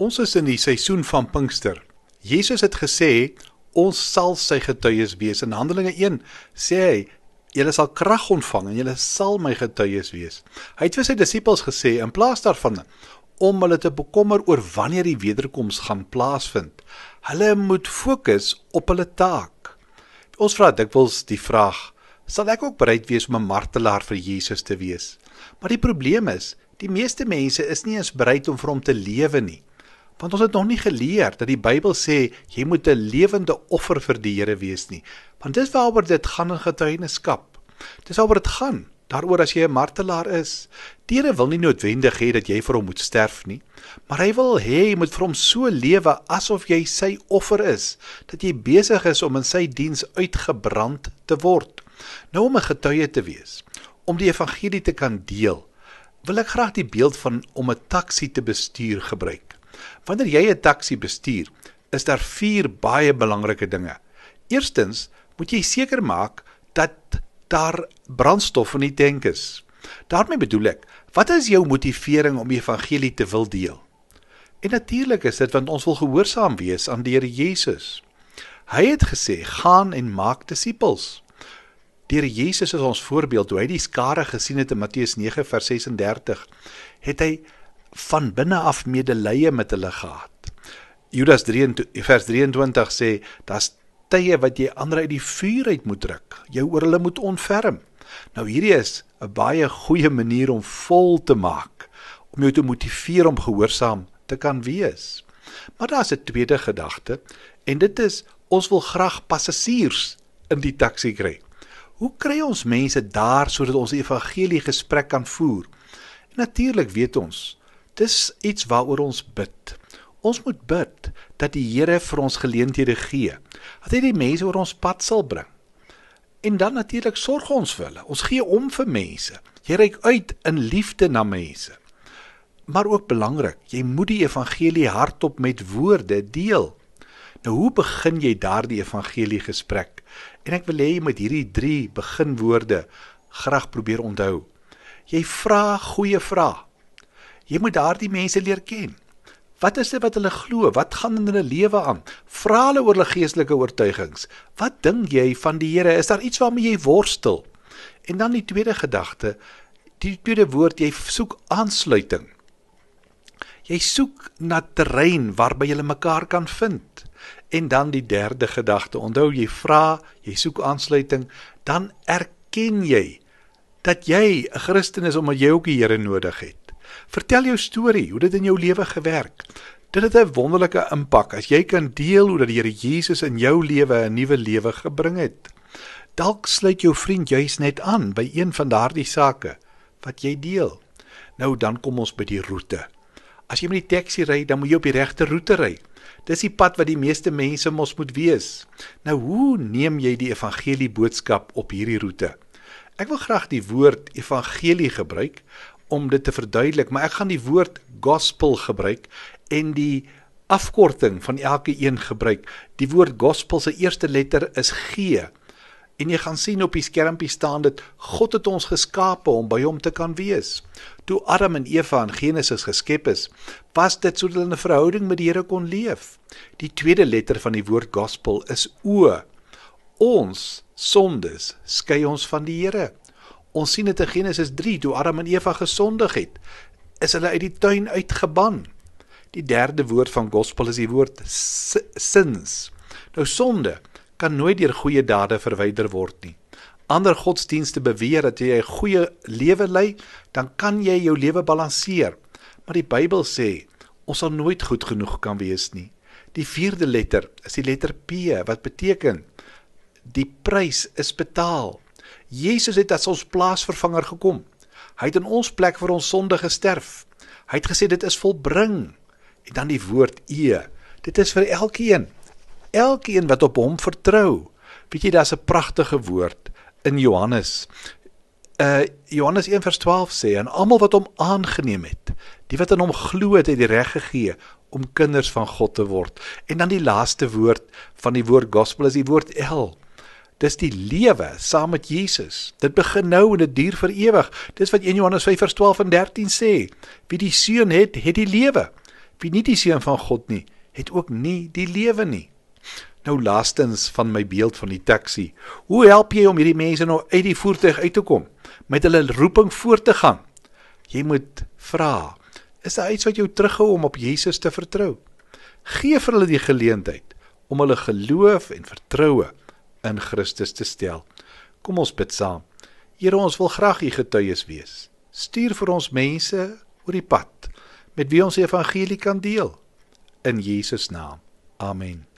Ons is in die seisoen van Pinkster. Jesus het gesê, ons sal sy getuies wees. In Handelinge 1 sê hy, julle sal krag ontvang en julle sal my getuies wees. Hy het vir sy disippels gesê, in plaas daarvan, om hulle te bekommer oor wanneer die wederkoms gaan plaasvind. Hulle moet fokus op hulle taak. Ons vra dikwels die vraag, sal ek ook bereid wees om 'n martelaar vir Jesus te wees? Maar die probleem is, die meeste mense is nie eens bereid om vir hom te lewe nie. Want ons het nog nie geleer dat die Bybel sê, jy moet 'n lewende offer vir die Here wees nie. Want dis waaroor dit gaan in getuienskap. Dis waaroor dit gaan, daaroor as jy 'n martelaar is. Die Here wil nie noodwendig hê dat jy vir hom moet sterf nie, maar hy wil hê jy moet vir hom so lewe asof jy sy offer is, dat jy besig is om in sy diens uitgebrand te word. Nou om 'n getuie te wees, om die evangelie te kan deel, wil ek graag die beeld van om 'n taxi te bestuur gebruik. Wanneer jy 'n taxi bestuur, is daar 4 baie belangrike dinge. Eerstens, moet jy seker maak dat daar brandstof in die tank is. Daarmee bedoel ek, wat is jou motivering om die evangelie te wil deel? En natuurlik is dit want ons wil gehoorsaam wees aan die Here Jesus. Hy het gesê, gaan en maak disippels. Die Here Jesus is ons voorbeeld, toe hy die skare gesien het in Matteus 9 vers 36, het hy van binne af medelee met hulle gehad. Judas 3 vers 23 sê, daar's tye wat jy ander uit die vuur uit moet druk, jou oor hulle moet ontferm. Nou hierdie is 'n baie goeie manier om vol te maak, om jou te motiveer om gehoorsaam te kan wees. Maar daar's 'n tweede gedagte, en dit is, ons wil graag passasiers in die taxi kry. Hoe kry ons mense daar, sodat ons die evangelie gesprek kan voer? En natuurlik weet ons, dis iets waaroor ons bid. Ons moet bid, dat die Here vir ons geleenthede gee, dat hy die mense oor ons pad sal bring. En dan natuurlik sorg ons vir hulle, ons gee om vir mense, jy reik uit in liefde na mense. Maar ook belangrik, jy moet die evangelie hardop met woorde deel. Nou hoe begin jy daardie evangelie gesprek? En ek wil hê jy moet hierdie 3 beginwoorde graag probeer onthou. Jy vra goeie vrae. Jy moet daardie mense leer ken. Wat is dit wat hulle glo? Wat gaan in hulle lewe aan? Vra hulle oor hulle geestelike oortuigings. Wat dink jy van die Here? Is daar iets waarmee jy worstel? En dan die tweede gedagte, die tweede woord, jy soek aansluiting. Jy soek na terrein waarby jy mekaar kan vind. En dan die derde gedagte, onthou jy vra, jy soek aansluiting, dan erken jy dat jy 'n Christen is omdat jy ook die Here nodig het. Vertel jou storie, hoe dit in jou lewe gewerk. Dit het 'n wonderlike impak as jy kan deel hoe dat die Here Jesus in jou lewe 'n nuwe lewe gebring het. Dalk sluit jou vriend juis net aan by een van daardie sake wat jy deel. Nou dan kom ons by die roete. As jy met die taxi ry, dan moet jy op die regte roete ry. Dis die pad wat die meeste mense mos moet wees. Nou hoe neem jy die evangelie boodskap op hierdie roete? Ek wil graag die woord evangelie gebruik om dit te verduidelik, maar ek gaan die woord gospel gebruik en die afkorting van elke een gebruik. Die woord gospel se eerste letter is G. En jy gaan sien op die skermpie staan dit, God het ons geskape om by hom te kan wees. Toe Adam en Eva in Genesis geskep is, was dit sodat hulle in 'n verhouding met die Here kon leef. Die tweede letter van die woord gospel is O. Ons sondes skei ons van die Here. Ons sien dit in Genesis 3, toe Adam en Eva gesondig het, is hulle uit die tuin uitgeban. Die derde woord van gospel is die woord sins. Nou sonde kan nooit deur goeie dade verwyder word nie. Ander godsdienste beweer dat jy 'n goeie lewe lei, dan kan jy jou lewe balanseer. Maar die Bybel sê, ons sal nooit goed genoeg kan wees nie. Die vierde letter is die letter P, wat beteken, die prys is betaal. Jesus het as ons plaasvervanger gekom. Hy het in ons plek vir ons sonde gesterf. Hy het gesê dit is volbring. En dan die woord E. Dit is vir elkeen. Elkeen wat op hom vertrou. Weet jy, daar's 'n pragtige woord in Johannes. Johannes 1 vers 12 sê, en almal wat hom aangeneem het, die wat in hom glo het, het die reg gegee om kinders van God te word. En dan die laaste woord van die woord gospel is die woord L. Dis die lewe saam met Jesus. Dit begin nou en dit duur vir ewig. Dis wat 1 Johannes 5 vers 12 en 13 sê. Wie die Seun het, het die lewe. Wie nie die seun van God nie, het ook nie die lewe nie. Nou laastens van my beeld van die taxi. Hoe help jy om hierdie mense nou uit die voertuig uit te kom, met hulle roeping voort te gaan? Jy moet vra, is daar iets wat jou terughou om op Jesus te vertrou? Gee vir hulle die geleentheid om hulle geloof en vertroue in Christus te stel. Kom ons bid saam. Here, ons wil graag U getuies wees. Stuur vir ons mense oor die pad, met wie ons die evangelie kan deel. In Jesus naam. Amen.